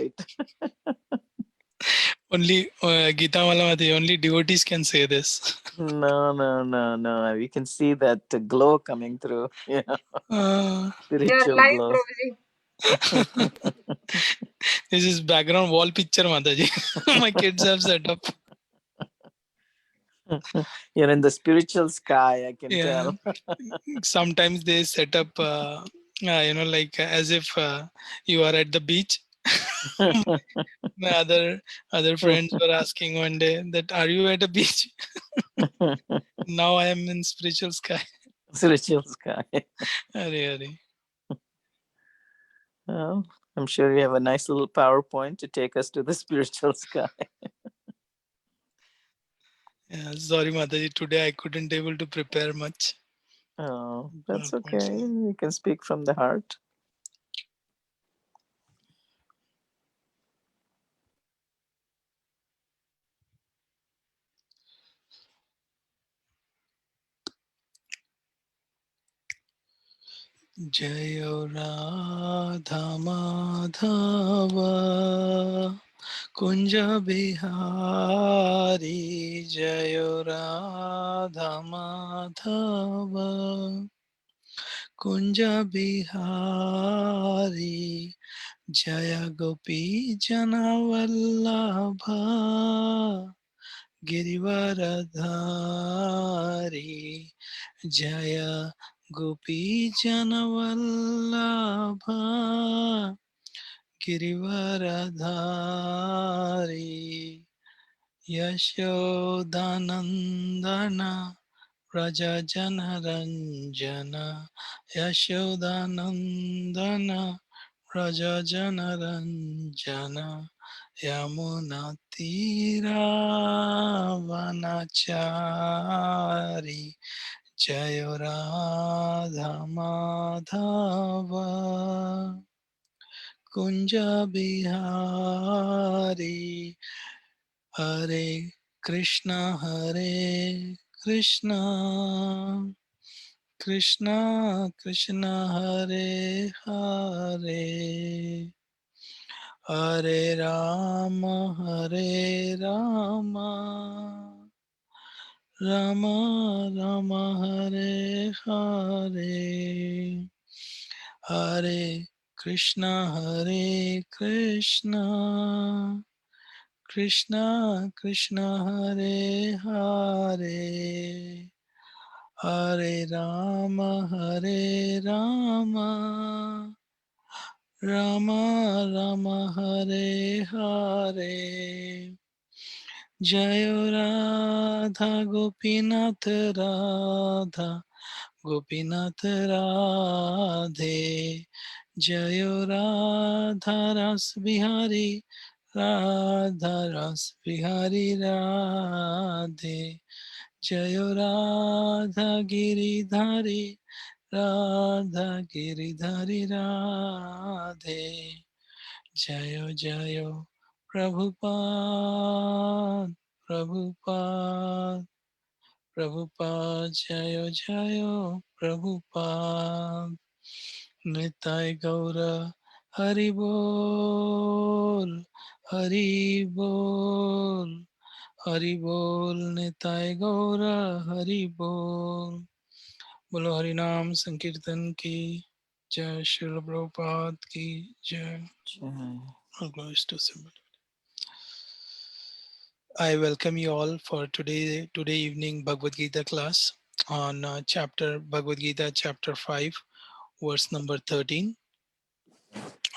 right? Only Gita Malamati, only devotees can say this. No. We can see that glow coming through. Yeah, Uh, You are spiritual live, glow. Prabhuji. this is background wall picture, Mataji. My kids have set up. You're in the spiritual sky, I can Yeah. tell. Sometimes they set up, like as if you are at the beach. My other friends were asking one day that, are you at a beach? Now I am in spiritual sky. Spiritual sky. Are. Well, I'm sure you have a nice little PowerPoint to take us to the spiritual sky. Yeah, sorry, Mataji. Today I couldn't able to prepare much. Oh, that's okay. PowerPoints. You can speak from the heart. Jayo Radha Madhava Kunja Bihari Jayo Radha Madhava Kunja Bihari Jaya Gopi Janavallabha Girivaradhari Jaya Gopi Janavallabha Girivaradhari Yashodanandana Raja Janaranjana Yashodanandana Raja Janaranjana Yamunatira Vanachari Jayo Radha Madhava Kunja Bihari Hare Krishna Krishna Krishna Hare Hare Hare Rama Rama Hare Hare Hare Krishna Krishna Krishna Hare Hare Hare Rama Rama Hare Hare Jayo Radha Gopinath Radha Gopinath Radhe Jayo Radha Ras Bihari Radha Ras Bihari Radhe Jayo Radha Giridhari Radha Giridhari Radhe Jayo Prabhupada Prabhupada Prabhupada Jayo Prabhupada Nitai Gaura Haribol Haribol Haribol Nitai Gaura Haribol Bolo Harinam Sankirtan ki Jai Srila Prabhupada ki Jai. All glories to Simba. I welcome you all for today evening Bhagavad Gita class on chapter Bhagavad Gita chapter 5 verse number 13.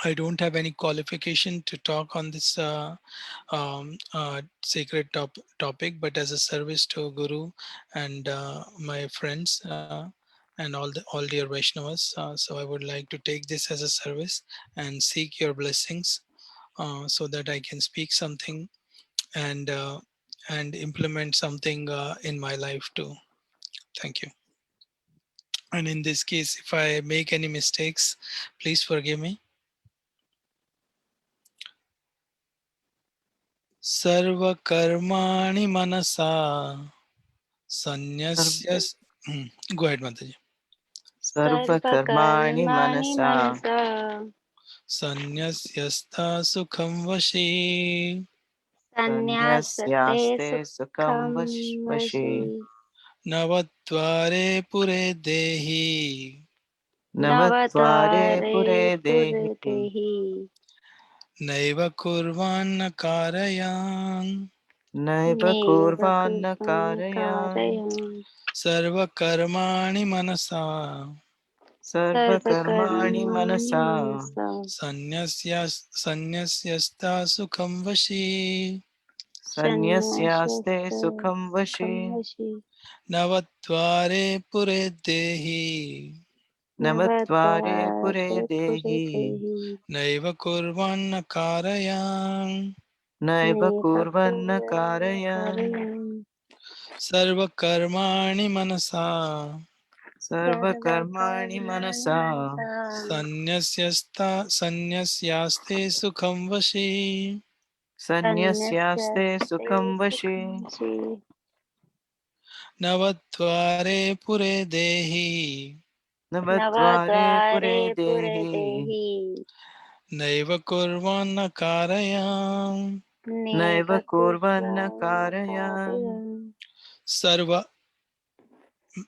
I don't have any qualification to talk on this sacred topic, but as a service to Guru and my friends and all dear Vaishnavas, so I would like to take this as a service and seek your blessings so that I can speak something and implement something in my life too. Thank you. And in this case, if I make any mistakes, please forgive me. Sarvakarmani manasa sanyasya. Go ahead, Mataji. Sarva Karmani Sarvakarmani Manasa manasa Sanyasyasta sukham vashi. Sannyasate Sanyasyaste sukham sukham vashi. vashi. Navatvare pure dehi. Navatvare Navatare pure dehi. puridehi. Naiva kurvanna karayan. Naiva Neva kurvanna kurvana karayan. karayam. Sarva karmani manasa. Sarva Sarva karmani karmani manasa. manasa. Sanyasyasta sukham vashi. Sanyasyaste Sannyasata sukham vashi. sukham vashi. Navatvare pure dehi. Navatvare pure Navatvare dehi. puridehi. Naiva kurvanna karayan. Naiva Neva kurvanna kurvana karayan. karayam. Sarva karmani manasa. Sarva Sarva karmani karmani manasa. manasa. Sanyasyaste sukham vashi. Sanyasyaste Sannyasate sukham vashi. sukham vashi. Navatvare pure dehi. Navatvare pure Navatvare dehi. puridehi. Naiva kurvanna karayam. Neva Naiva kurvanna kurvana karayan. karayam. Sarva.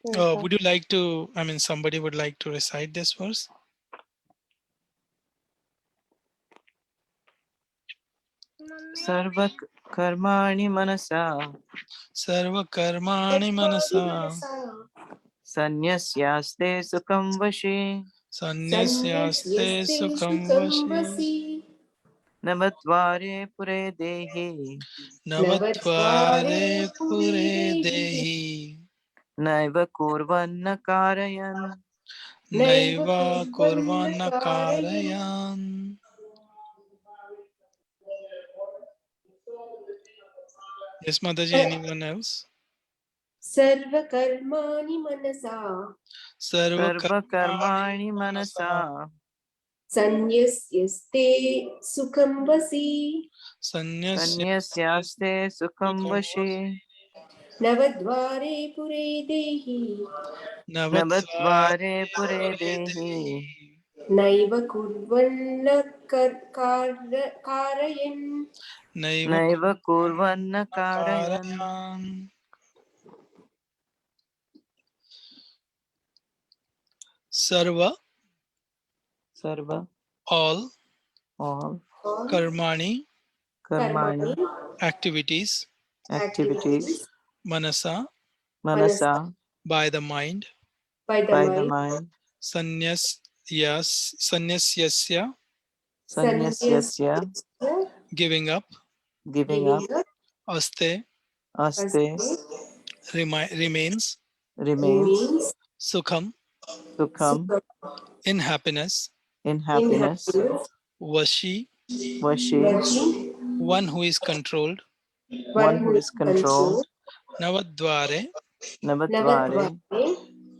Sarva Would you like to, somebody would like to recite this verse? Sarva karmani manasa. Sarva karmani manasa. Sanyasyaste sukham vashi. Sanyasyaste sukham vashi. Navatvare pure dehi. Navatvare pure dehi. Naiva kurvanna karayan. Naiva kurvana karayan. Yes, Mataji, anyone else? सर्वकर्माणि मनसा Sarva Sarva karmani karmani manasa. manasa. सन्न्यस्यस्ते सुखं वसि Sanyasyaste Sanyasyaste sukham sukham vashi. vashi. नवद्वारे पुरे देहि Navatvare Navatvare pure pure dehi. dehi. नैव कुर्वन्न कारयन् Naiva Naiva kurvana kurvanna karayan. karayan. Sarva, Sarva all all karmani, कर्मणि karmani activities, activities activities manasa, Mansa manasa by the mind, by the by the mind mind. sanyasyasya, Sanyasyasya सन्न्यस्य giving up, giving giving up. up aste, Aste अस्ते remains, remains. remains sukham, Sukham सुखम् in happiness, in in happiness. happiness vashi, Vashi Vashi, one who is controlled, one one who who is is controlled. controlled navadvare, Navatvare Navatvare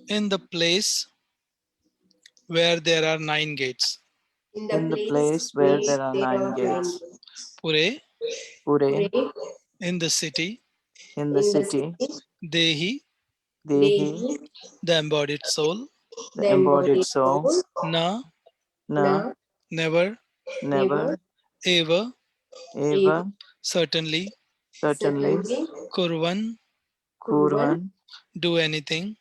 in the place where there are 9 gates, in the in the place place where where there are there nine are nine gates. pure, Pure Pure in the city, in the in the city. city dehi, Dehi Dehi, the embodied soul, the the embodied embodied soul. soul na, Na Na, never, never, never eva, ever, eva certainly, certainly certainly, kurvan, kurvan, kurvan do anything,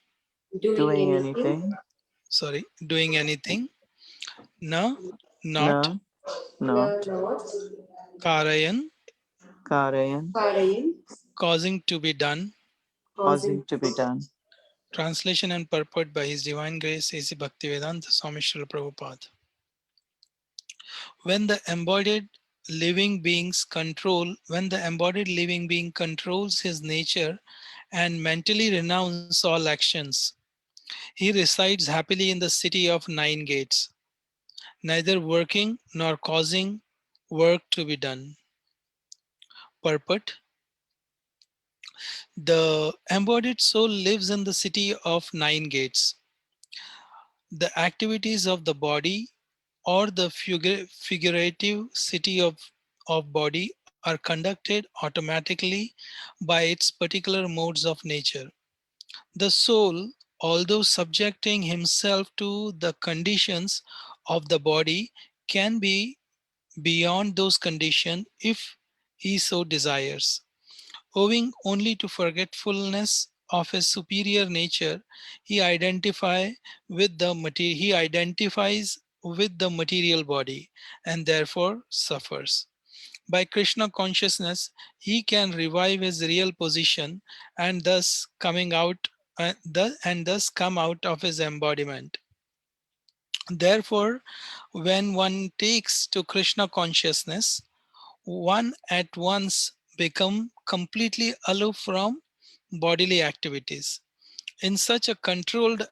doing doing anything anything. doing anything, na, not, Na Na, not not karayan, karayan Karayan, causing to be done. causing causing to be done. Translation and purport by His Divine Grace A.C. Bhaktivedanta Swami Srila Prabhupada. When the embodied living being controls his nature and mentally renounces all actions, he resides happily in the city of 9 gates, neither working nor causing work to be done. Purport: the embodied soul lives in the city of 9 gates. The activities of the body or the figurative city of body are conducted automatically by its particular modes of nature. The soul, although subjecting himself to the conditions of the body, can be beyond those conditions if he so desires. Owing only to forgetfulness of his superior nature, he identifies with the material body and therefore suffers. By Krishna consciousness, he can revive his real position and thus come out of his embodiment. Therefore, when one takes to Krishna consciousness, one at once become completely aloof from bodily activities. In such a controlled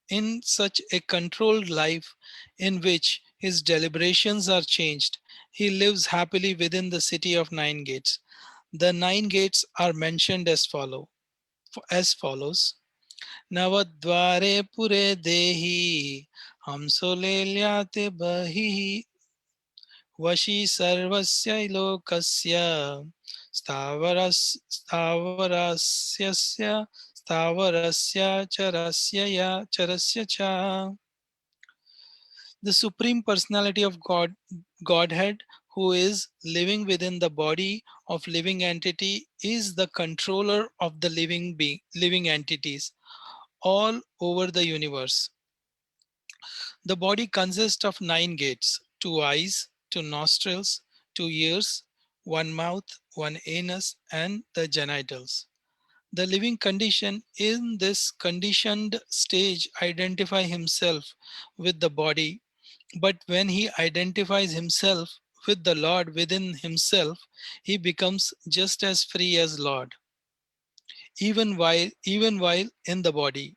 in such a controlled life in which his deliberations are changed, he lives happily within the city of nine gates. The nine gates are mentioned as follows. Navadvare pure dehi hamso lelyate bahi वशी सर्वस्य लोकस्य स्थावरस्य चरस्य च. The Supreme Personality of Godhead, who is living within the body of living entity, is the controller of the living entities all over the universe. The body consists of nine gates: two eyes, two nostrils, two ears, one mouth, one anus, and the genitals. The living condition in this conditioned stage identify himself with the body, but when he identifies himself with the Lord within himself, he becomes just as free as Lord, even while in the body.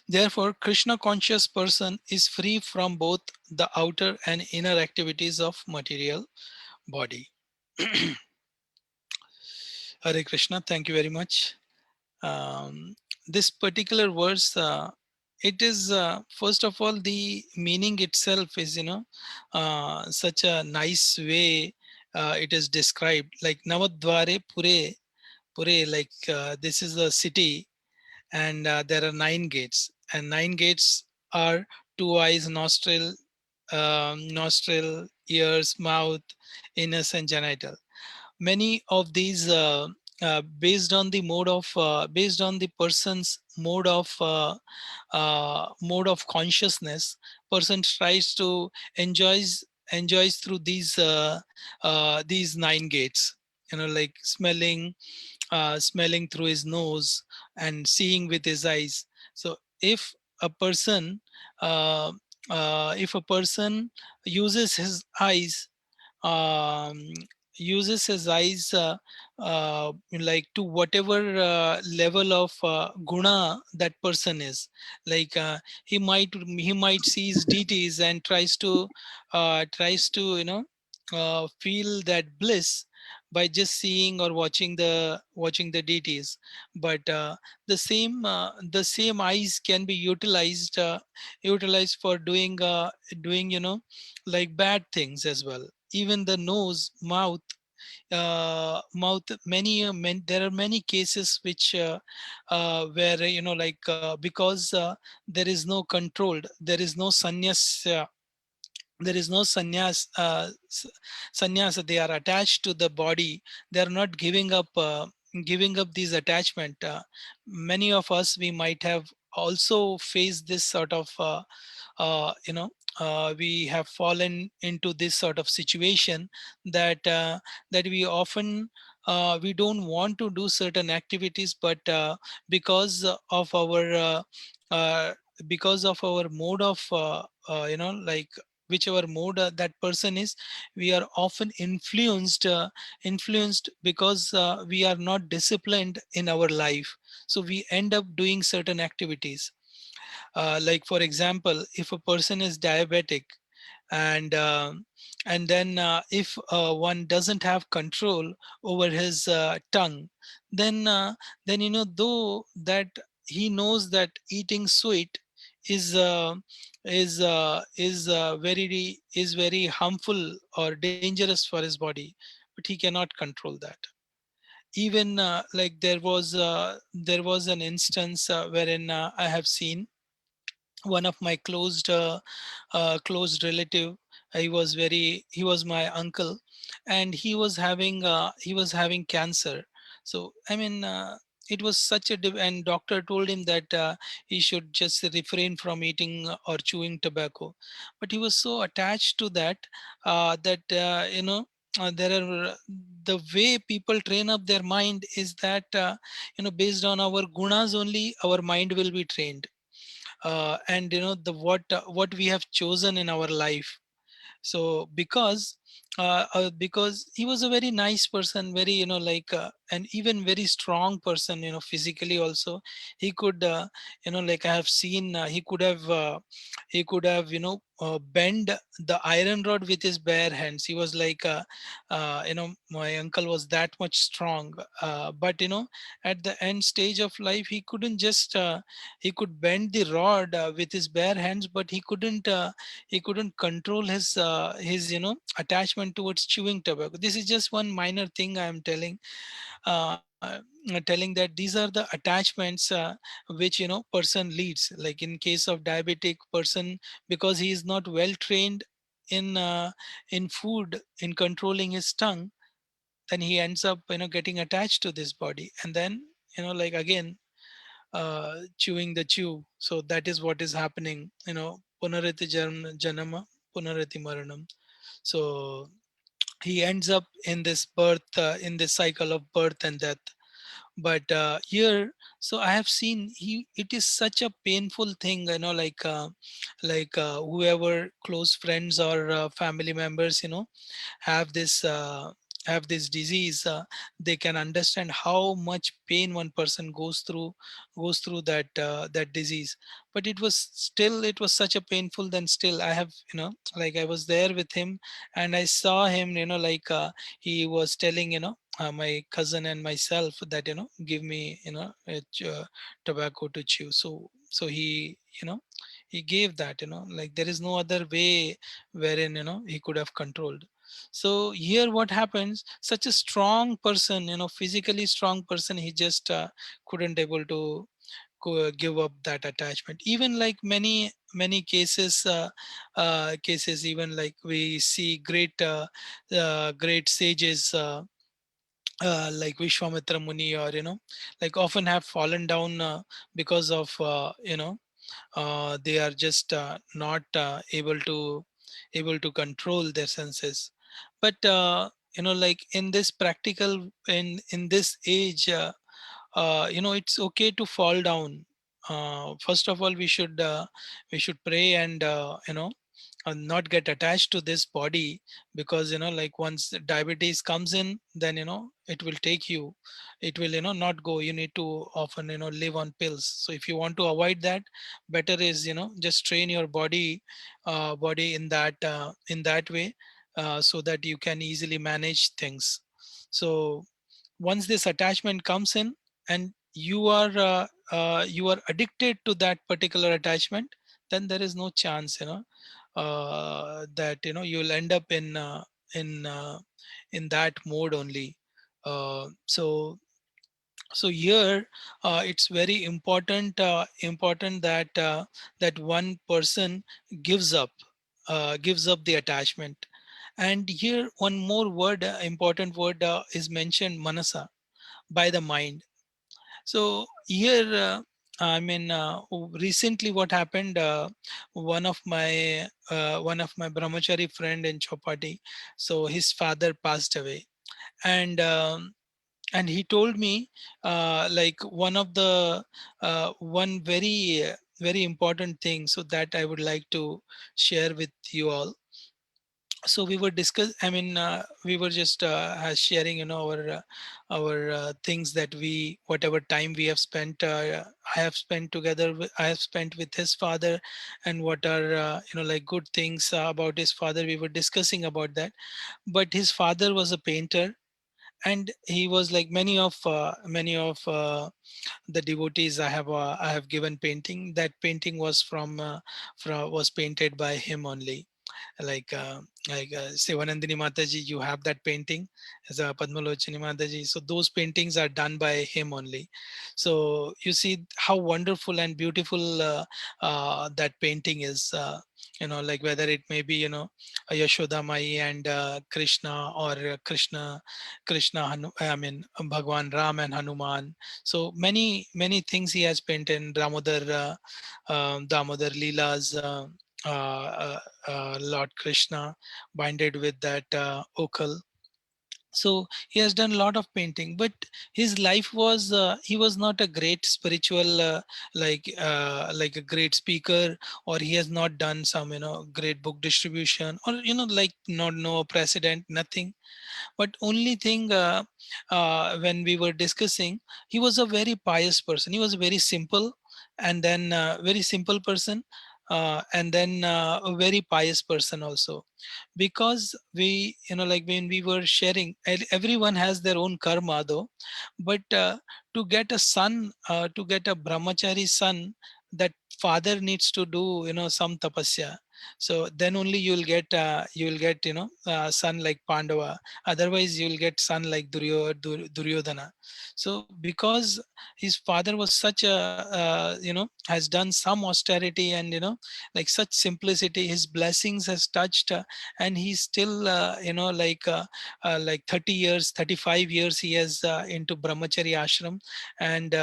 Therefore, Krishna conscious person is free from both the outer and inner activities of material body. Hare Krishna, thank you very much. This particular verse, it is first of all, the meaning itself is, such a nice way it is described, like Navadvare Pure, like this is a city, and there are nine gates, and nine gates are two eyes, nostril, ears, mouth, anus, and genital. Many of these, based on the person's mode of consciousness, person tries to enjoys enjoys through these nine gates, like smelling through his nose and seeing with his eyes. So a person uh, if a person uses his eyes, um, like to whatever level of guna that person is, like he might sees deities and tries to feel that bliss by just seeing or watching the deities. But the same eyes can be utilized for doing like bad things as well. Even the nose, mouth, there are many cases which where because there is no controlled, there is no sannyas. They are attached to the body. They are not giving up these attachment. Many of us, we might have also faced this sort of we have fallen into this sort of situation that we often we don't want to do certain activities, but because of our uh, mode of like whichever mode that person is, we are often influenced because we are not disciplined in our life, so we end up doing certain activities. Like for example, if a person is diabetic, and then if one doesn't have control over his tongue, then though that he knows that eating sweet is very harmful or dangerous for his body, but he cannot control that. Even like there was an instance wherein I have seen one of my closed relative. He was my uncle, and he was having cancer. So I mean, it was such a and doctor told him that he should just refrain from eating or chewing tobacco, but he was so attached to that, that there are the way people train up their mind is that based on our gunas only our mind will be trained, and the what we have chosen in our life. So because he was a very nice person, very and even very strong person, physically also. He could like I have seen, he could have bend the iron rod with his bare hands. He was like my uncle was that much strong, but at the end stage of life he couldn't just he could bend the rod with his bare hands, but he couldn't control his attachment towards chewing tobacco. This is just one minor thing I am telling, uh, telling that these are the attachments which person leads. Like in case of diabetic person, because he is not well trained in food, in controlling his tongue, then he ends up getting attached to this body, and then like again chewing the chew. So that is what is happening, punarati janama, punarati maranam. So he ends up in this birth, in this cycle of birth and death. But here, so I have seen, it is such a painful thing, whoever close friends or family members have this uh, have this disease, they can understand how much pain one person goes through that disease. But it was such a painful, then still I have like I was there with him, and I saw him, he was telling my cousin and myself that give me tobacco to chew. So he gave that, like there is no other way wherein he could have controlled. So here what happens, such a strong person, physically strong person, he just couldn't able to give up that attachment. Even like many cases, cases, even like we see great sages, like Vishwamitra Muni, or like often have fallen down because of they are just not able to control their senses. But like in this practical, in this age, it's okay to fall down. First of all, we should pray and not get attached to this body, because like once diabetes comes in, then it will take you, it will not go. You need to often live on pills. So if you want to avoid that, better is just train your body in that way, so that you can easily manage things. So once this attachment comes in, and you are addicted to that particular attachment, then there is no chance that you'll end up in uh, in that mode only. So here, it's very important that that one person gives up the attachment. And here one more word, important word, is mentioned, manasa, by the mind. So here, I mean, recently what happened? One of my brahmachari friend in Chopati. So his father passed away, and and he told me, like one very important thing. So that I would like to share with you all. So we were we were just sharing our things that we, whatever time we have spent, I have spent with his father, and what are like good things about his father. We were discussing about that. But his father was a painter, and he was like many of the devotees I have given painting. That painting was from was painted by him only. like Sivanandini Mataji, you have that painting as a Padmalochani Mataji. So those paintings are done by him only. So you see how wonderful and beautiful that painting is. Like whether it may be, Yashoda Mai and Krishna, or I mean Bhagwan Ram and Hanuman. So many things he has painted. Damodar Leelas. Lord Krishna binded with that okal. So he has done a lot of painting, but his life was he was not a great spiritual like a great speaker, or he has not done some great book distribution, or like not no president, nothing. But only thing, when we were discussing, he was a very pious person. He was very simple, and then very simple person, and then a very pious person also. Because we, like when we were sharing, everyone has their own karma though, but to get a son, to get a brahmachari son, that father needs to do some tapasya. So then only you will get son like Pandava. Otherwise you will get son like Duryodhana. So because his father was such a has done some austerity, and like such simplicity, his blessings has touched, and he's still like 30 years, 35 years he has into brahmachari ashram, and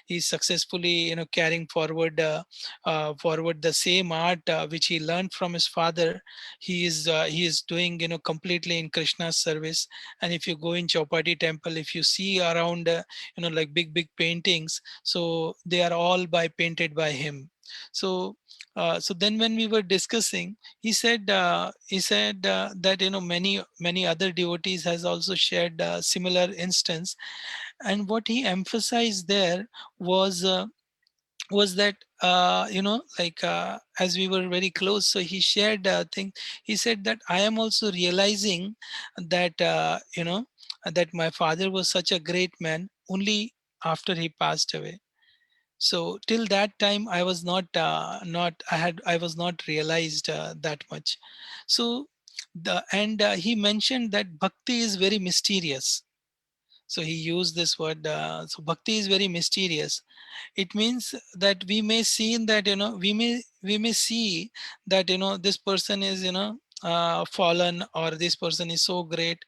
he's successfully carrying forward the same art which he learned from his father. He is doing completely in Krishna's service. And if you go in Chowpatty temple, if you see around like big paintings, so they are all painted by him. So so then when we were discussing, he said that many other devotees has also shared similar instance. And what he emphasized there was that as we were very close, so he shared thing. He said that I am also realizing that that my father was such a great man only after he passed away. So till that time I was I was not realized that much. So he mentioned that bhakti is very mysterious. So he used this word, so bhakti is very mysterious. It means that we may see in that we may see that this person is fallen, or this person is so great.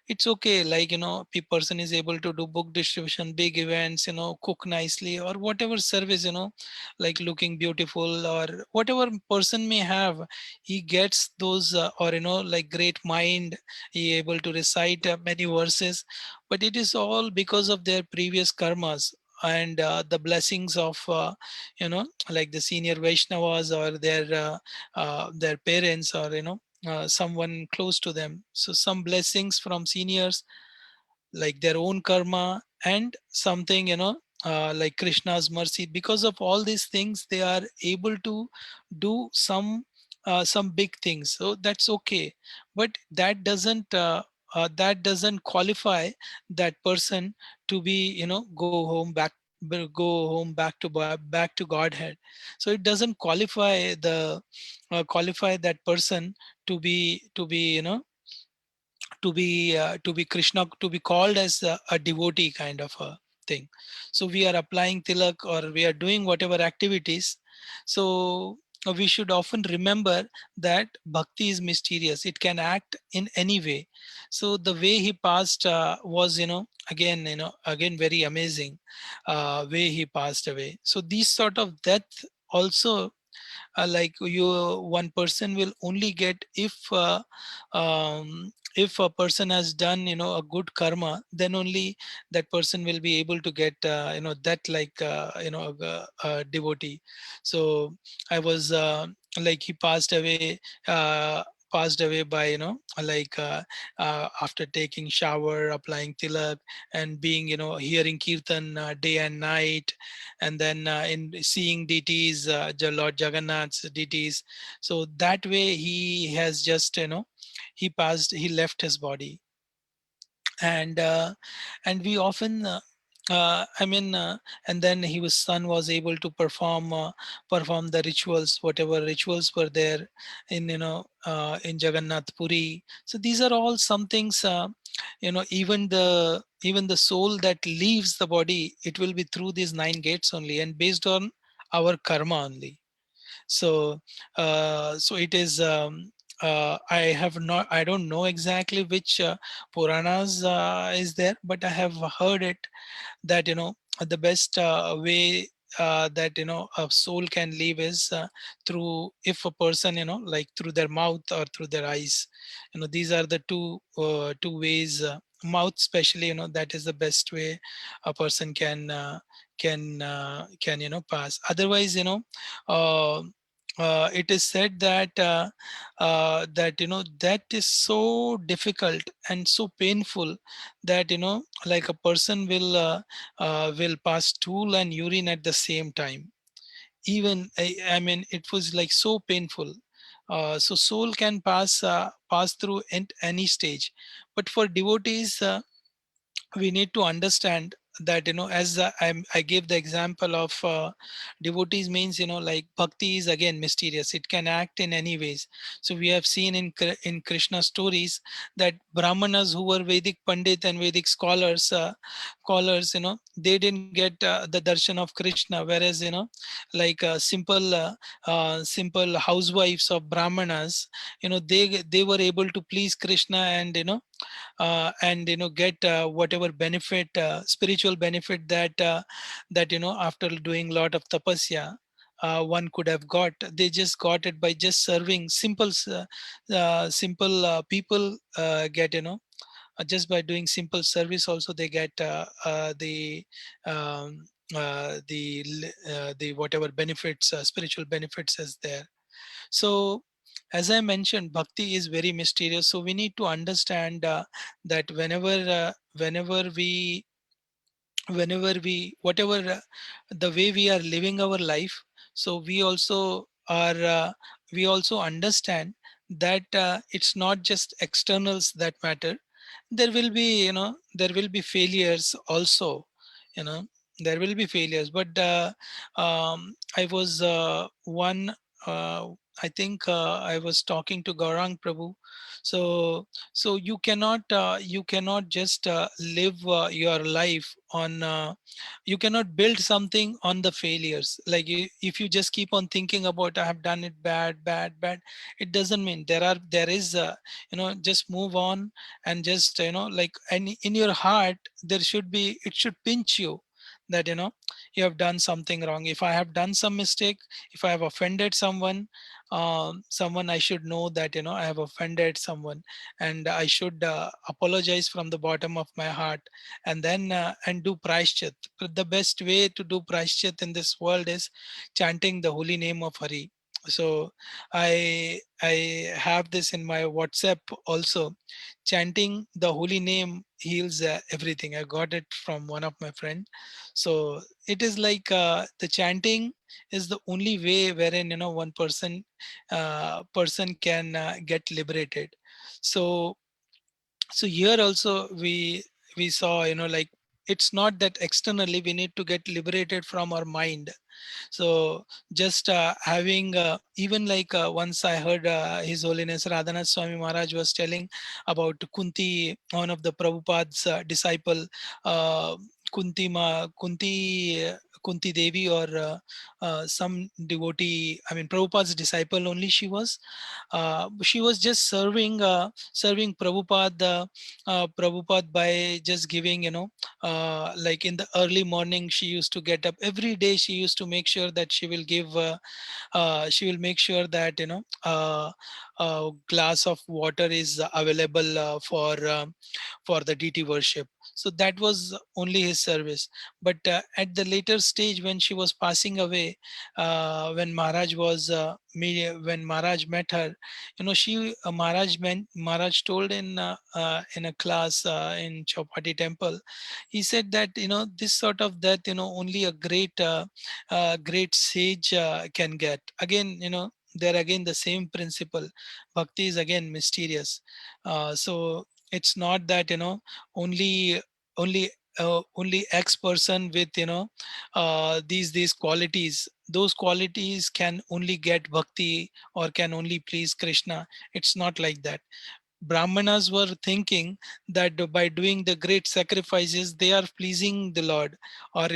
It's okay, like person is able to do book distribution, big events, cook nicely, or whatever service, like looking beautiful, or whatever person may have. He gets those or like great mind. He able to recite many verses, but it is all because of their previous karmas, and the blessings of like the senior Vaishnavas, or their parents, or someone close to them. So some blessings from seniors, like their own karma, and something like Krishna's mercy. Because of all these things, they are able to do some big things. So that's okay, but that doesn't qualify that person to be go home back to Godhead. So it doesn't qualify that person to be to be Krishna, to be called as a devotee kind of a thing. So we are applying tilak, or we are doing whatever activities. So we should often remember that bhakti is mysterious. It can act in any way. So the way he passed was again very amazing way he passed away. So these sort of death also, like you one person will only get if a person has done a good karma, then only that person will be able to get that, like a devotee. So I was like he passed away by after taking shower, applying tilak, and being hearing kirtan day and night, and then in seeing deities, Lord Jagannath's deities. So that way he has just he left his body. And we often I mean, and then his son was able to perform the rituals, whatever rituals were there in in Jagannath Puri. So these are all some things. Even the soul that leaves the body, it will be through these nine gates only, and based on our karma only. So so it is. I don't know exactly which Puranas is there, but I have heard it that the best way that a soul can live is through, if a person like through their mouth or through their eyes. These are the two ways. Mouth especially, that is the best way a person can pass. Otherwise, uh, it is said that that is so difficult and so painful that like a person will pass stool and urine at the same time. Even I mean, it was like so painful. So soul can pass through any stage, but for devotees, we need to understand that as I gave the example of devotees, means like bhakti is again mysterious, it can act in any ways. So we have seen in Krishna stories that brahmanas who were Vedic pandit and Vedic scholars, they didn't get the darshan of Krishna, whereas like simple housewives of brahmanas, they were able to please Krishna, and get whatever benefit, spiritual benefit, that after doing lot of tapasya, one could have got. They just got it by just serving simple people, get just by doing simple service also they get um, the whatever benefits, spiritual benefits is there. So, as I mentioned, bhakti is very mysterious. So we need to understand that whenever we whatever the way we are living our life, so we also understand that it's not just externals that matter. There will be there will be failures also. you know there will be failures, but I was one I think I was talking to Gaurang Prabhu. So you cannot just live your life on you cannot build something on the failures. Like if you just keep on thinking about I have done it bad, bad, bad, it doesn't mean there is just move on. And just like, and in your heart there should be, it should pinch you that you have done something wrong. If I have done some mistake, if I have offended someone, I should know that I have offended someone, and I should apologize from the bottom of my heart, and then and do prayashchit. But the best way to do prayashchit in this world is chanting the holy name of Hari. So I have this in my WhatsApp also. Chanting the holy name heals everything. I got it from one of my friend. So it is like the chanting is the only way wherein one person can get liberated. So so here also we saw, like, it's not that externally we need to get liberated from our mind. So just having even like once I heard His Holiness Radhanath Swami Maharaj was telling about Kunti, one of the Prabhupada's disciple, uh, Kunti Devi, or some devotee. I mean, Prabhupada's disciple only she was. She was just serving Prabhupada by just giving, like in the early morning, she used to get up every day. She used to make sure that she will make sure that a glass of water is available for the DT worship. So that was only his service. But at the later stage, when she was passing away, when Maharaj met her, she Maharaj told in a class in Chowpatty Temple. He said that this sort of death, only a great sage can get. Again, there again the same principle. Bhakti is again mysterious. So it's not that only only only X person with these qualities, those qualities can only get bhakti or can only please Krishna. It's not like that. Brahmanas were thinking that by doing the great sacrifices, they are pleasing the Lord, or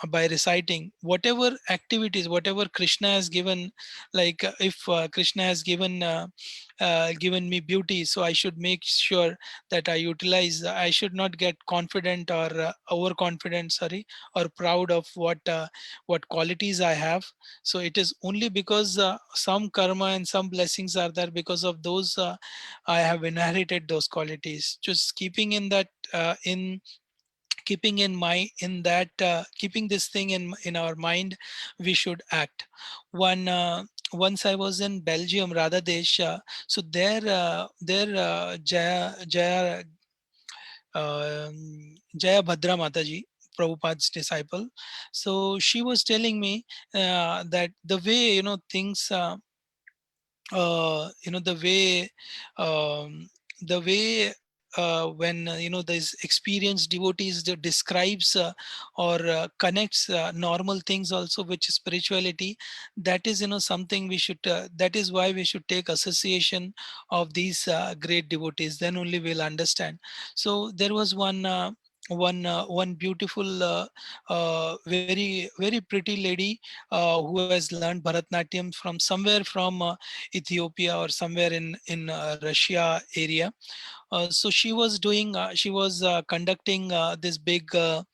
by reciting whatever activities, whatever Krishna has given. Like if Krishna has given me beauty, so I should make sure that I utilize. I should not get confident or overconfident, sorry, or proud of what qualities I have. So it is only because some karma and some blessings are there, because of those. I have inherited those qualities. Just keeping in that, in keeping in mind, in that, keeping this thing in our mind, we should act. One Once I was in Belgium, Radhadesh. So there, Jaya Bhadra Mataji, Prabhupada's disciple. So she was telling me that the way things. The way, when these experienced devotees describes or connects normal things also with spirituality. That is something we should, that is why we should take association of these great devotees, then only we'll understand. So there was one beautiful, very pretty lady who has learned Bharatnatyam from somewhere from Ethiopia or somewhere in Russia area. So she was conducting this big this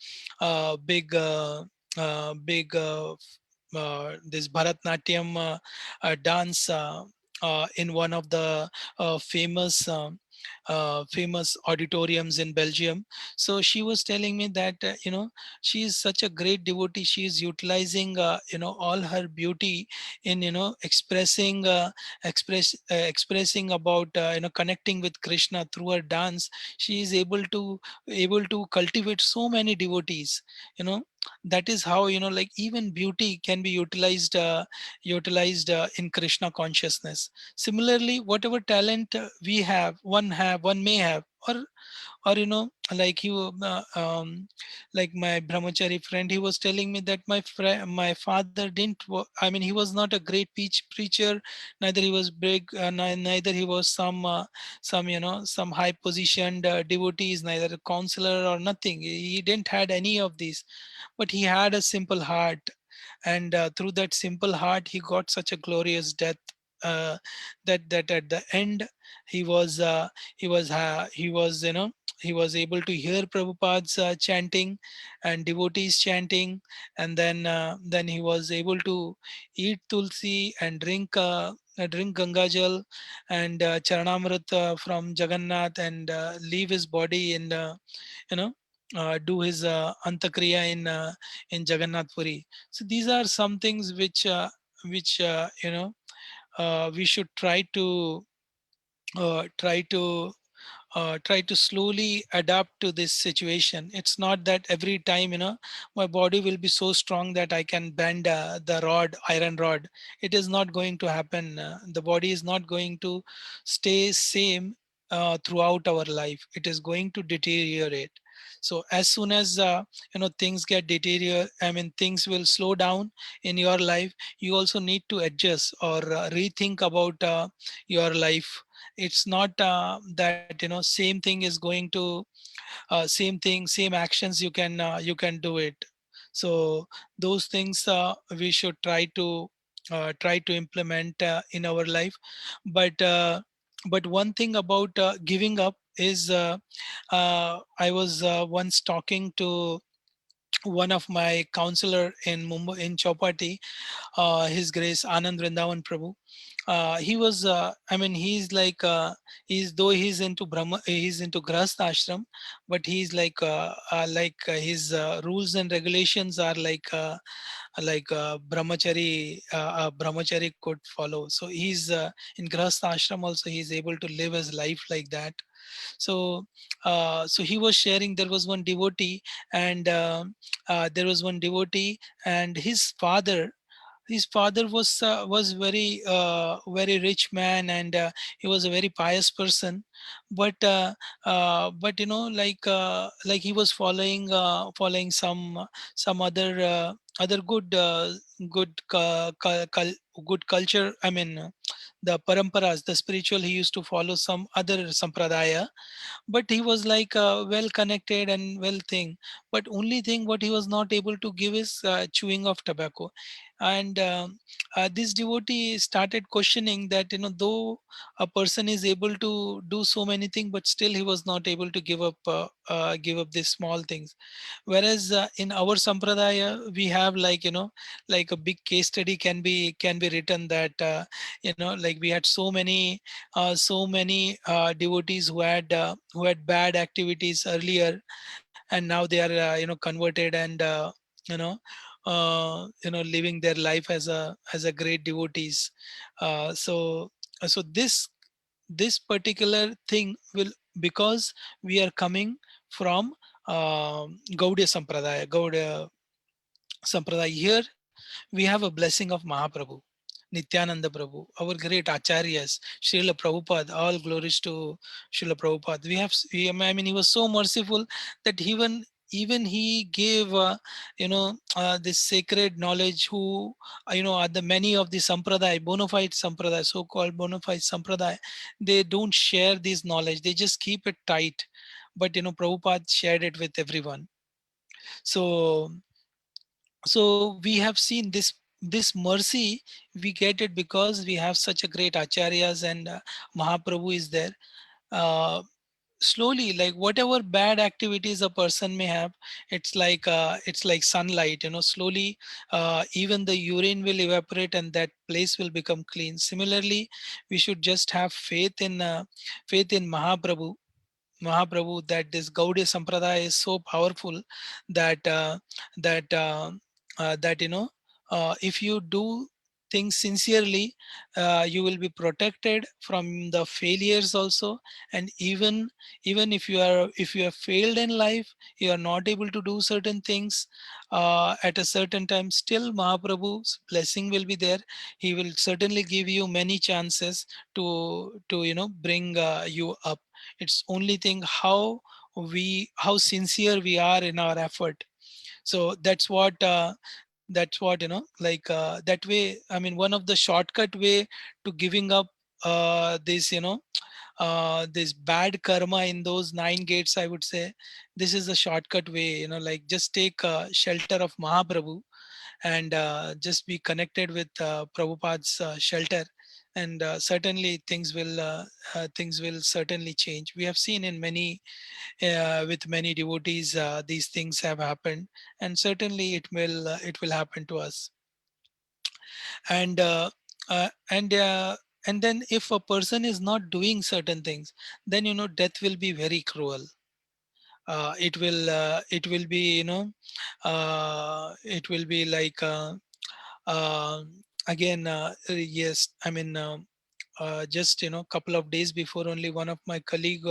Bharatnatyam dance in one of the famous auditoriums in Belgium. So she was telling me that she is such a great devotee. She is utilizing all her beauty in expressing about connecting with Krishna through her dance. She is able to cultivate so many devotees. you know that is how, like, even beauty can be utilized in Krishna consciousness. Similarly, whatever talent one may have, or like like my brahmachari friend, he was telling me that my father I mean, he was not a great preacher, neither he was big, neither he was some high positioned devotees, neither a counselor or nothing. He didn't had any of these, but he had a simple heart, and through that simple heart he got such a glorious death, uh, that at the end he was he was he was able to hear Prabhupada's chanting and devotees chanting, and then he was able to eat tulsi and drink Ganga Jal and Charanamrit from Jagannath, and leave his body in you know do his antakriya in Jagannath Puri. So these are some things which we should try to slowly adapt to this situation. It's not that every time my body will be so strong that I can bend the iron rod. It is not going to happen. The body is not going to stay same throughout our life. It is going to deteriorate. So as soon as things get deteriorate, I mean, things will slow down in your life. You also need to adjust or rethink about your life. It's not that same thing is going to same actions you can do it. So those things we should try to implement in our life. But uh, but one thing about giving up is, I was once talking to one of my counselor in Mumbai, in Chowpatty, His Grace Anand Vrindavan Prabhu. He was, I mean, he's like, he's into he's into Grahast ashram, but he's like his rules and regulations are like brahmachari could follow. So he's in Grahast ashram also. He's able to live his life like that. So he was sharing. There was one devotee, and there was one devotee, and his father was very rich man, and he was a very pious person. But like he was following some other good culture. I mean, the paramparas, the spiritual, he used to follow some other sampradaya, but he was like well connected and well thing. But only thing what he was not able to give is chewing of tobacco. And this devotee started questioning that, though a person is able to do so many things, but still he was not able to give up these small things. Whereas in our sampradaya we have, like, like a big case study can be written, that like we had so many devotees who had bad activities earlier, and now they are converted, and you know living their life as a great devotees. So this particular thing will, because we are coming from Gaudiya Sampradaya. Here we have a blessing of Mahaprabhu, Nityananda Prabhu, our great acharyas, Srila Prabhupada. All glories to Srila Prabhupada. I mean, he was so merciful that even he gave this sacred knowledge, who are the many of the sampradaya, bona fide sampradaya, so-called bona fide sampradaya. They don't share this knowledge, they just keep it tight. But Prabhupada shared it with everyone. So so we have seen this mercy. We get it because we have such a great acharyas, and Mahaprabhu is there. uh, Slowly, like whatever bad activities a person may have, it's like sunlight, slowly even the urine will evaporate and that place will become clean. Similarly, we should just have faith in Mahaprabhu, that this Gaudiya Sampradaya is so powerful, that that that if you do things sincerely, you will be protected from the failures also. And even if you have failed in life, you are not able to do certain things at a certain time, still Mahaprabhu's blessing will be there. He will certainly give you many chances to bring you up. It's only thing how sincere we are in our effort. So that's what that way, I mean, one of the shortcut way to giving up this bad karma in those 9 gates, I would say. This is a shortcut way, like just take shelter of Mahaprabhu, and just be connected with Prabhupada's shelter, and certainly things will certainly change. We have seen in many with many devotees, these things have happened, and certainly it will happen to us. And and then if a person is not doing certain things, then death will be very cruel. It will be it will be like uh, again yes, I mean, just couple of days before, only one of my colleague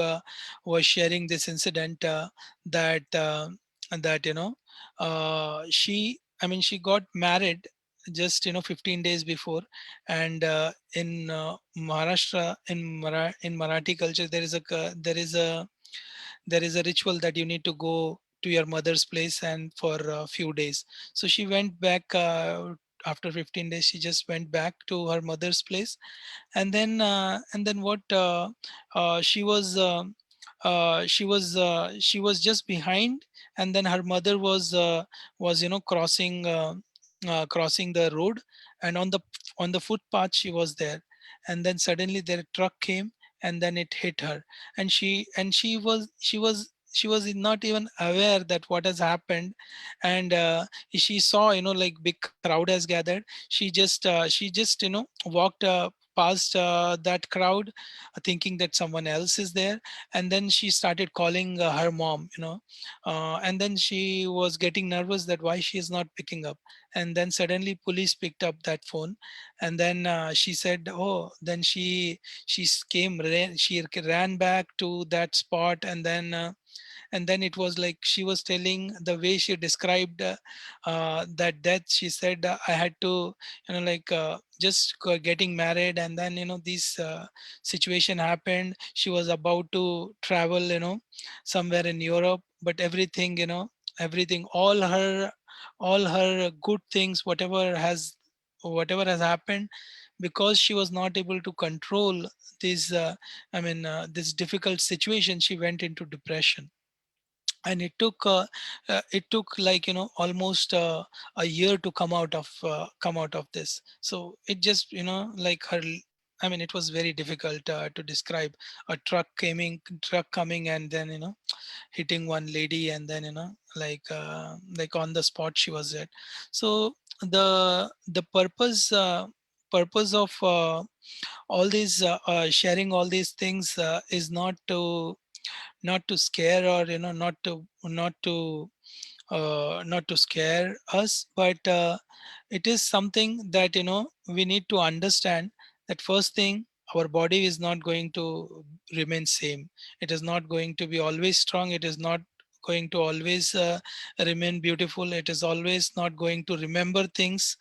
was sharing this incident, that she, I mean, she got married just 15 days before. And in Maharashtra, in Marathi culture, there is a ritual that you need to go to your mother's place and for a few days. So she went back after 15 days. She just went back to her mother's place. And then what, she was just behind, and then her mother was crossing the road, and on the footpath she was there. And then suddenly their truck came, and then it hit her. And she was not even aware that what has happened. And she saw, like big crowd has gathered. She just walked past that crowd, thinking that someone else is there. And then she started calling her mom, and then she was getting nervous that why she is not picking up. And then suddenly police picked up that phone. And then she said, oh, then she ran back to that spot. And then And then it was like she was telling the way she described that death. She said, I had to, just getting married, and then this situation happened. She was about to travel, somewhere in Europe, but everything, everything, all her good things, whatever has happened, because she was not able to control this this difficult situation, she went into depression. And it took like almost a year to come out of this. So it just like her, it was very difficult to describe. A truck coming, and then hitting one lady, and then like on the spot she was dead. So the purpose of all these sharing all these things is not to scare, or not to scare us, but it is something that we need to understand, that first thing, our body is not going to remain same. It is not going to be always strong. It is not going to always remain beautiful. It is always not going to remember things,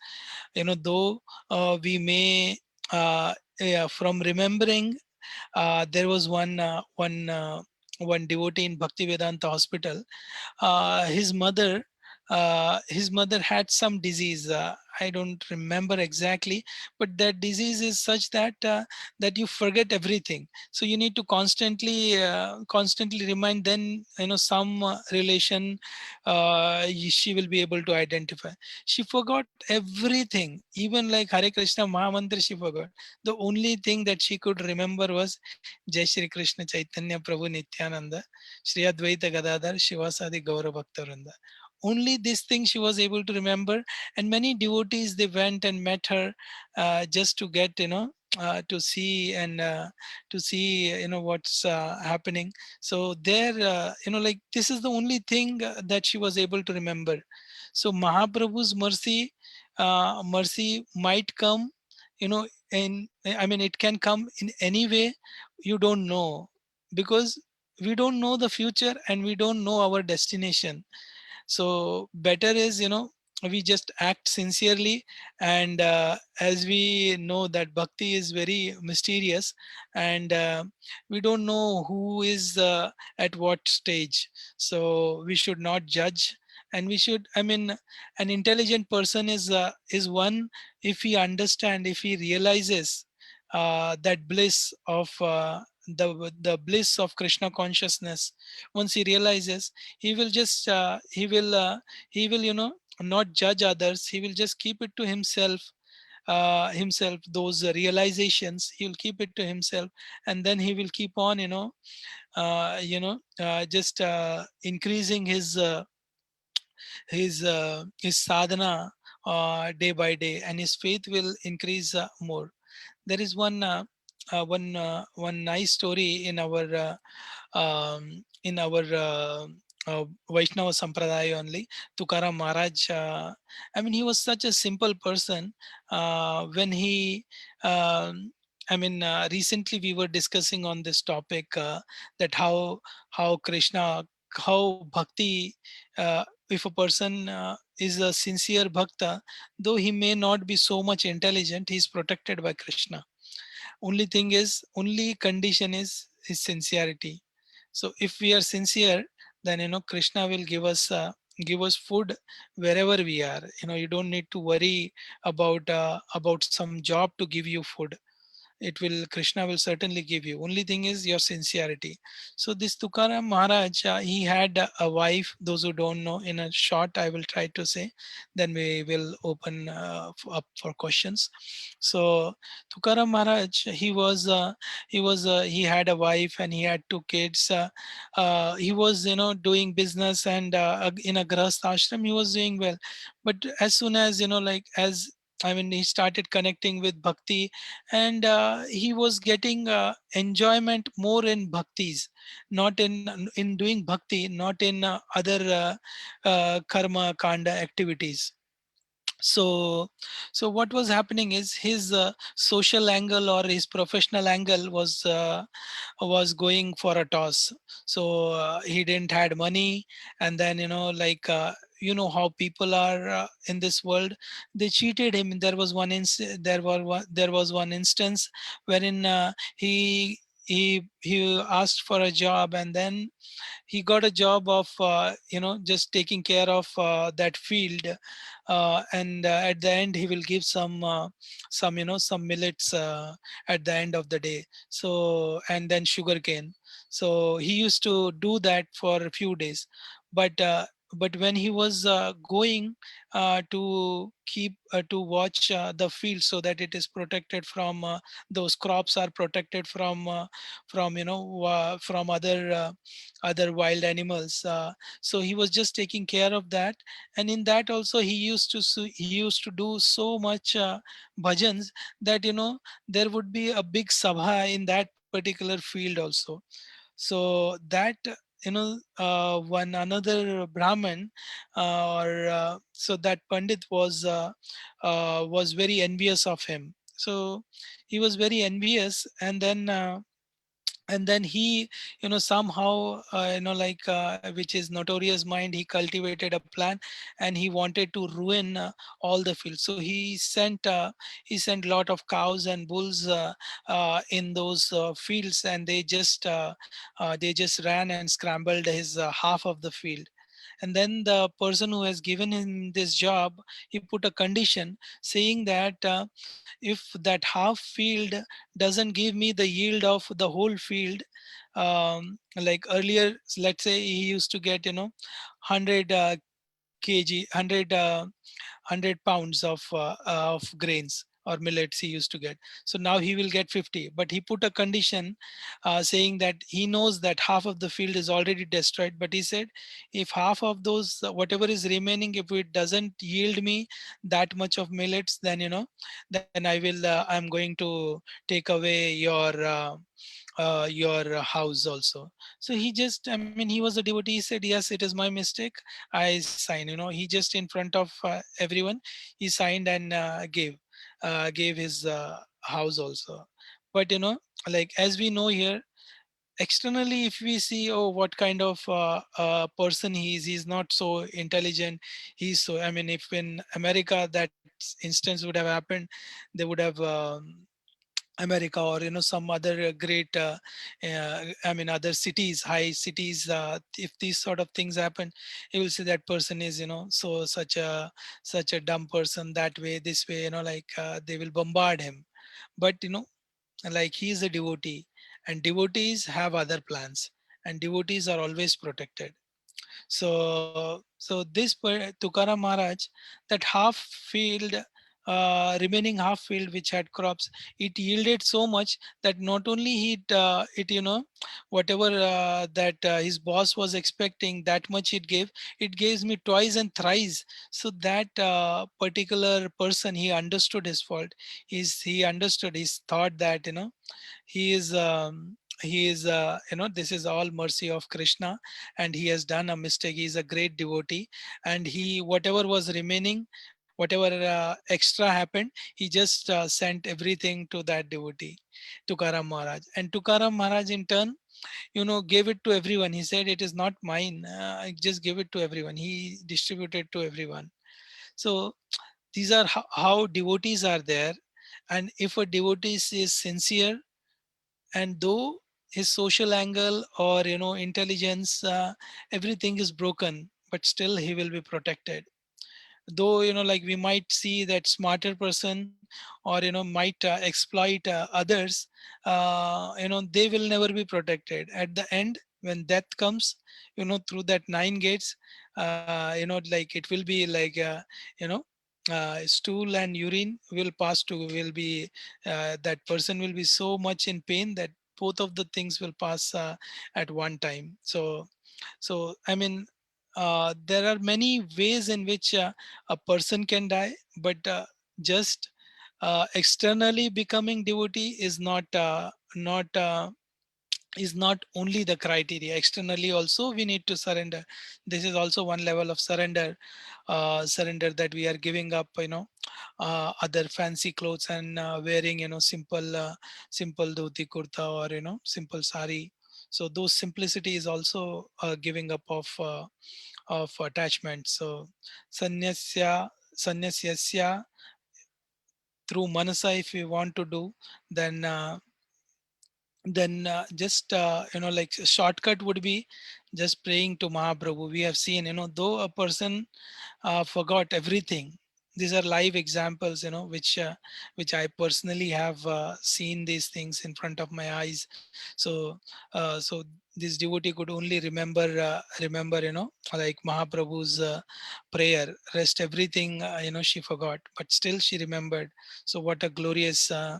though we may yeah, from remembering. There was one devotee in Bhaktivedanta hospital. His mother had some disease. I don't remember exactly, but that disease is such that that you forget everything. So you need to constantly remind. Then some relation, she will be able to identify. She forgot everything, even like Hare Krishna Mahamantra she forgot. The only thing that she could remember was Jai Shri Krishna Chaitanya Prabhu Nityananda Shri Advaita Gadadhar Shivasadi Gaura Bhakta. Only this thing she was able to remember. And many devotees, they went and met her, just to get to see, and to see what's happening. So there, like this is the only thing that she was able to remember. So Mahaprabhu's mercy might come, in, it can come in any way. You don't know, because we don't know the future, and we don't know our destination. So better is, we just act sincerely. And as we know that bhakti is very mysterious, and we don't know who is at what stage. So we should not judge. And we should, an intelligent person is one, if he understand, if he realizes that bliss of the bliss of Krishna consciousness. Once he realizes, he will just he will not judge others. He will just keep it to himself. Those realizations, he will keep it to himself. And then he will keep on just increasing his sadhana day by day, and his faith will increase more. There is one nice story in our Vaishnava Sampradaya only. Tukaram Maharaj, he was such a simple person. When he, recently we were discussing on this topic, that how Krishna, how bhakti, if a person is a sincere bhakta, though he may not be so much intelligent, he is protected by Krishna. Only thing is, only condition is sincerity. So if we are sincere, then Krishna will give us food wherever we are. You don't need to worry about some job to give you food. It will, Krishna will certainly give you. Only thing is your sincerity. So this Tukaram Maharaj, he had a wife. Those who don't know, in a short I will try to say, then we will open up for questions. So Tukaram Maharaj, he had a wife, and he had two kids. He was doing business, and in a grahast ashram he was doing well. But as soon as he started connecting with bhakti, and he was getting enjoyment more in bhaktis, not in doing bhakti, not in other karma kanda activities. So what was happening is his social angle or his professional angle was going for a toss. So he didn't had money, and then you know how people are in this world. They cheated him. There was one instance wherein he asked for a job, and then he got a job of just taking care of that field, and at the end he will give some millets at the end of the day, so and then sugarcane. So he used to do that for a few days, but when he was going to watch the field so that it is protected from those crops are protected from from other wild animals. So he was just taking care of that, and in that also he used to do so much bhajans that there would be a big sabha in that particular field also. So that one another brahman so that pandit was very envious of him. So he was very envious, and then he somehow which is notorious mind, he cultivated a plan, and he wanted to ruin all the fields. So he sent lot of cows and bulls in those fields, and they just ran and scrambled his half of the field. And then the person who has given him this job, he put a condition saying that if that half field doesn't give me the yield of the whole field, like earlier, let's say he used to get 100 kg 100 pounds of grains or millets he used to get. So now he will get 50, but he put a condition saying that he knows that half of the field is already destroyed, but he said if half of those whatever is remaining, if it doesn't yield me that much of millets, then then I'm going to take away your house also. So he just, I mean, he was a devotee. He said, yes, it is my mistake. I sign. He just in front of everyone, he signed and gave his house also. But like as we know here, externally if we see, oh, what kind of person he's not so intelligent. He's so, I mean, if in America that instance would have happened, they would have America, or some other great, I mean, other cities, high cities. If these sort of things happen, you will see that person is, so such a dumb person, that way, this way, like they will bombard him. But like he is a devotee, and devotees have other plans, and devotees are always protected. So this Tukaram Maharaj, that half field, remaining half field which had crops, it yielded so much that not only it whatever that his boss was expecting, that much it gives me twice and thrice. So that particular person, he understood his fault. He understood, his thought that he is this is all mercy of Krishna, and he has done a mistake. He is a great devotee, and he, whatever was remaining, whatever extra happened, he just sent everything to that devotee, Tukaram Maharaj. And Tukaram Maharaj in turn gave it to everyone. He said, it is not mine, I just give it to everyone. He distributed to everyone. So these are how devotees are there. And if a devotee is sincere, and though his social angle or intelligence, everything is broken, but still he will be protected. Though like we might see that smarter person, or might exploit others, they will never be protected. At the end, when death comes, through that nine gates, like it will be like you know stool and urine will pass to will be that person will be so much in pain that both of the things will pass at one time. So I mean, there are many ways in which a person can die, but just externally becoming devotee is not is not only the criteria. Externally also we need to surrender. This is also one level of surrender. Surrender, that we are giving up, other fancy clothes and wearing, simple dhoti kurta, or simple sari. So those simplicity is also giving up of attachment. So sanyasya sanyasyasya, through manasa, if we want to do, then just like a shortcut would be just praying to Mahaprabhu. We have seen, though a person forgot everything. These are live examples, which I personally have seen these things in front of my eyes. So this devotee could only remember, like Mahaprabhu's prayer. Rest everything, she forgot, but still she remembered. So what a glorious death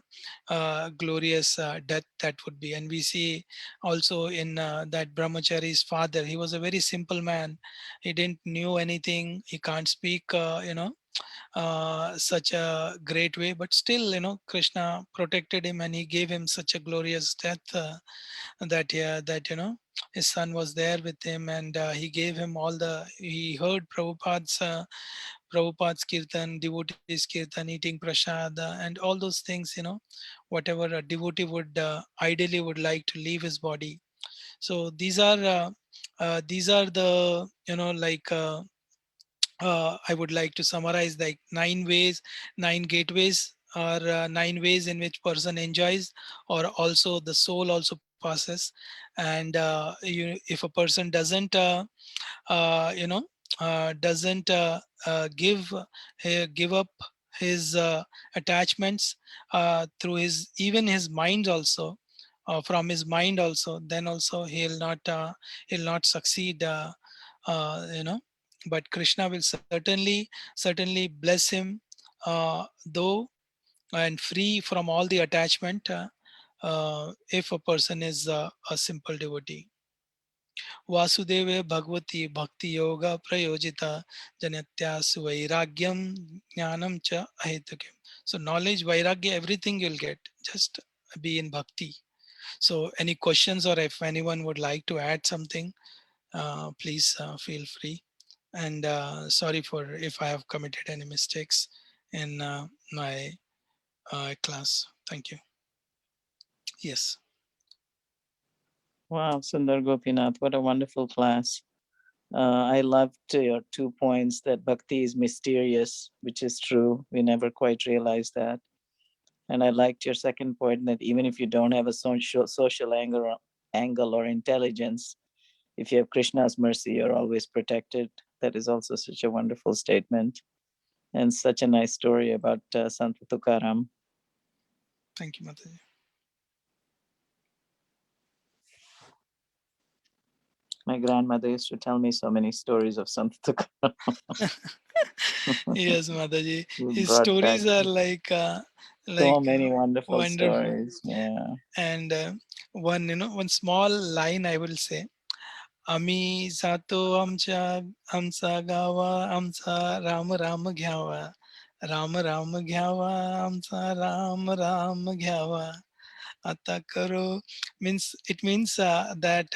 that would be. And we see also in that brahmachari's father, he was a very simple man. He didn't knew anything, he can't speak such a great way, but still, Krishna protected him and he gave him such a glorious death, that, yeah, that, his son was there with him, and he gave him all the, he heard Prabhupada's kirtan, devotees kirtan, eating prasad, and all those things, whatever a devotee would ideally would like to leave his body. So these are the, like I would like to summarize like 9 ways, 9 gateways, or 9 ways in which person enjoys, or also the soul also passes. And if a person uh, you know doesn't give up his attachments, through his, even his mind also, from his mind also, then also he'll not succeed, but Krishna will certainly bless him, though, and free from all the attachment, if a person is a simple devotee. Vasudeve Bhagavati Bhakti Yoga Prayojita Janatyasu Vairagyam Jnanam Cha Ahitukim. So knowledge, Vairagya, everything you'll get. Just be in bhakti. So any questions, or if anyone would like to add something, please feel free. And sorry for if I have committed any mistakes in my class. Thank you. Yes. Wow, Sundar Gopinath, what a wonderful class. I loved your 2 points that bhakti is mysterious, which is true. We never quite realize that. And I liked your second point that even if you don't have a social angle or intelligence, if you have Krishna's mercy, you're always protected. That is also such a wonderful statement, and such a nice story about Sant Tukaram. Thank you, Mataji. My grandmother used to tell me so many stories of Sant Tukaram. Yes, Mataji. You His brought back stories are so like many wonderful wonderful. stories. Yeah. And one small line I will say. आम्ही जातो आमच्या आमचा गावा आमचा राम राम घ्यावा राम राम घ्यावा आमचा राम राम घ्यावा आता karo. Means it means that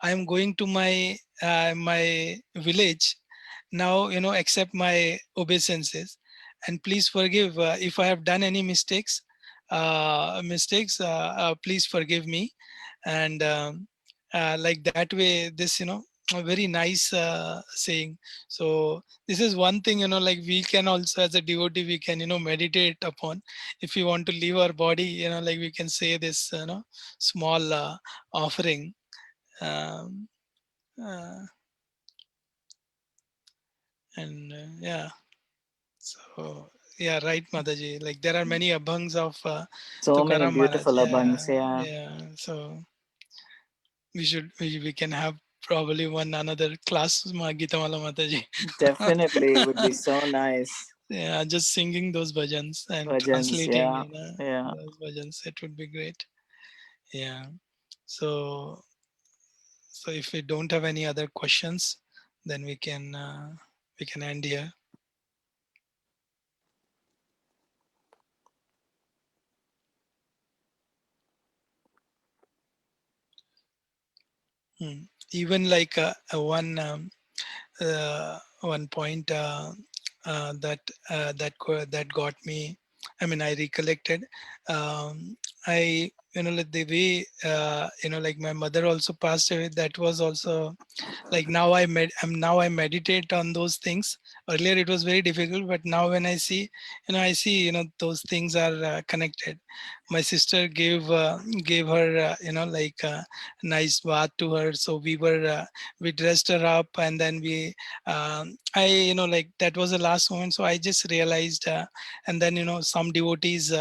I am going to my village now, accept my obeisances, and please forgive if I have done any mistakes, please forgive me. And like that way, this, a very nice saying. So this is one thing, like we can also, as a devotee, we can, meditate upon. If we want to leave our body, like we can say this, small offering. um, uh, and yeah, so yeah, right, Mataji, like there are many abhangs of So many Tukaram Maharaj. beautiful Yeah, abhangs. Yeah. yeah. So we can have probably one another class, Gita Mala Mataji. Definitely would be so nice. Yeah, just singing those bhajans and Bhajans. translating, Yeah. Yeah. those bhajans. It would be great. Yeah. So, so if we don't have any other questions, then we can end here. Even like one point that got me. I mean, I recollected. I like the way like my mother also passed away. That was also like now I meditate on those things. Earlier it was very difficult, but now when I see, I see those things are connected. My sister gave her like a nice bath to her, so we dressed her up, and then I like that was the last moment, so I just realized, and then some devotees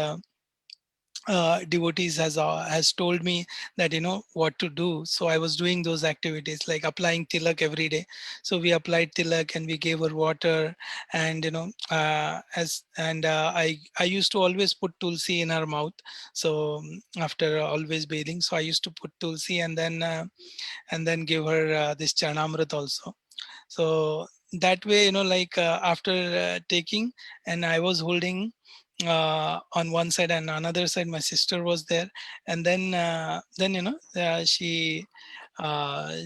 has told me that what to do. So I was doing those activities like applying tilak every day. So we applied tilak and we gave her water, and as and I used to always put tulsi in her mouth. So after always bathing, so I used to put tulsi, and then give her this charnamrit also. So that way, like after taking, and I was holding on one side, and another side my sister was there, and then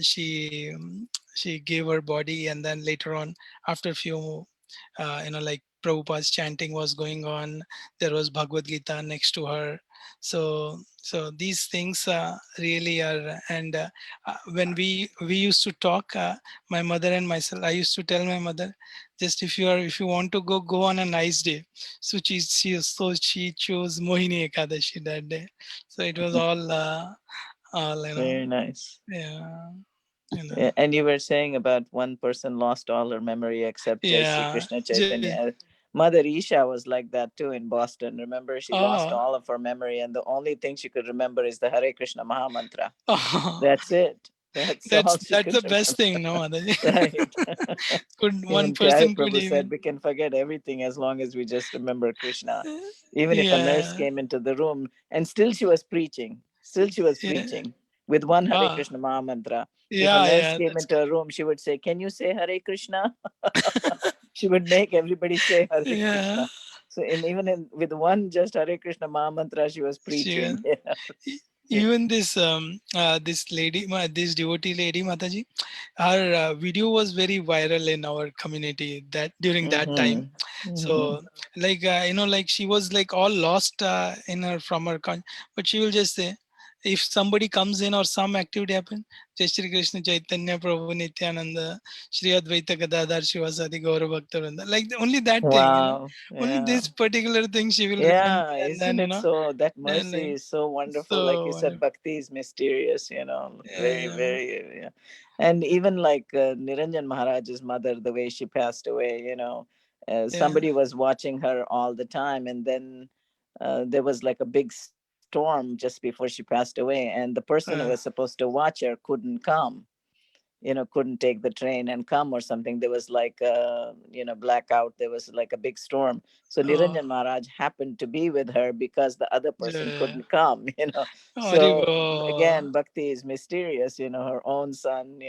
she gave her body, and then later on, after few like Prabhupada's chanting was going on, there was Bhagavad Gita next to her. So these things really are. And when we used to talk, my mother and myself, I used to tell my mother, just if you want to go on a nice day. So she chose Mohini Ekadashi that day. So it was all Very nice. yeah, And you were saying about one person lost all her memory except Jai Sri yeah, Krishna Chaitanya. Mother Isha was like that too in Boston. Remember, she lost oh, all of her memory, and the only thing she could remember is the Hare Krishna Maha Mantra. oh, That's it. That's all she that's could the best remember. thing, no? Right. Could one Even Pyare person could Prabhu said even, we can forget everything as long as we just remember Krishna. Even if a nurse yeah, came into the room and still she was preaching, still she was yeah, preaching with one Hare ah, Krishna Maha Mantra. If a nurse yeah, came that's into good. a room, she would say, "Can you say Hare Krishna?" She would make everybody say Hare Yeah, Krishna. So, with one just Hare Krishna Maha Mantra, she was she, preaching. Yeah. even this lady, this devotee lady Mataji, her video was very viral in our community that during that time. Mm-hmm. Mm-hmm. So like like she was like all lost in her from her but she will just say, if somebody comes in or some activity happen, Jai Shri Krishna Chaitanya Prabhu Nityananda Shri Advaita Gadadhar Shivasadi Gaura Bhakta, like only that thing, Wow. only Yeah. this particular thing she will remember, Yeah, and then isn't it so? That and mercy like is so wonderful. Like so you said, wonderful. bhakti is mysterious, very, Yeah, very. Yeah. And even like Niranjan Maharaj's mother, the way she passed away, yeah, somebody was watching her all the time. And then there was like a big storm just before she passed away. And the person who was uh, supposed to watch her couldn't come, couldn't take the train and come or something. There was like a blackout. There was like a big storm. So oh, Niranjan Maharaj happened to be with her because the other person yeah, couldn't come. So Arivo. again, bhakti is mysterious. Her own son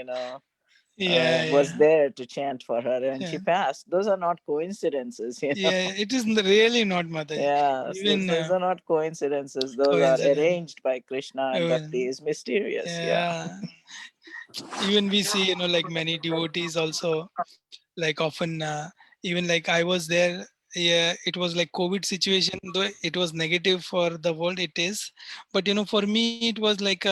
Yeah, was yeah, there to chant for her, and she yeah, passed. Those are not coincidences. yeah. It is really not Mataji. Yes, Even those are not coincidences. Those are coincidence. arranged by Krishna, and bhakti Even is mysterious. Yeah. yeah. Even we see, like many devotees also, like often, even like I was there. Yeah, it was like COVID situation, though it was negative for the world. It is, but for me it was like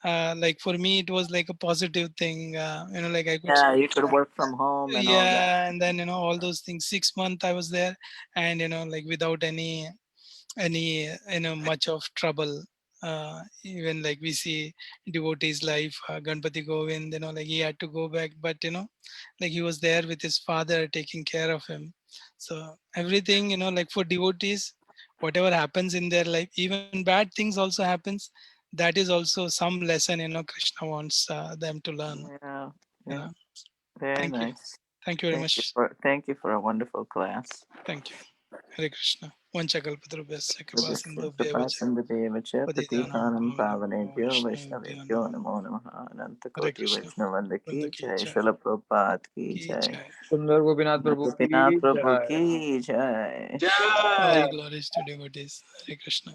like for me it was like a positive thing. Like I could Yeah, spend you could work from home and all that. yeah, and then all those things. 6 months I was there, and like without any much of trouble. Even like we see devotees life, Ganpati Govind, like he had to go back, but like he was there with his father taking care of him. So everything, like for devotees, whatever happens in their life, even bad things also happens. That is also some lesson Krishna wants them to learn. Yeah, you yeah, know very Thank you. nice. Thank you very much. Thank you for a wonderful class. Thank you. Hare Krishna. Vanchakalpatarubhyasya kripa sindhubhya vacha Sindhudevacha patitanam Patitanam pavanebhyo Pavanebhyo vaishnavibhyo Vaishnavebhyo namo Namo Namaha Hare Anantakoti Krishna. Vaishnavanda Vrinda Ki ki Jai jai. Srila Prabhupada Ki Ki Jai jai. Sunder Gopinath Prabhu Gopinath ki Prabhu jai. Ki Jai. All Jai. glories to devotees. Hare Krishna.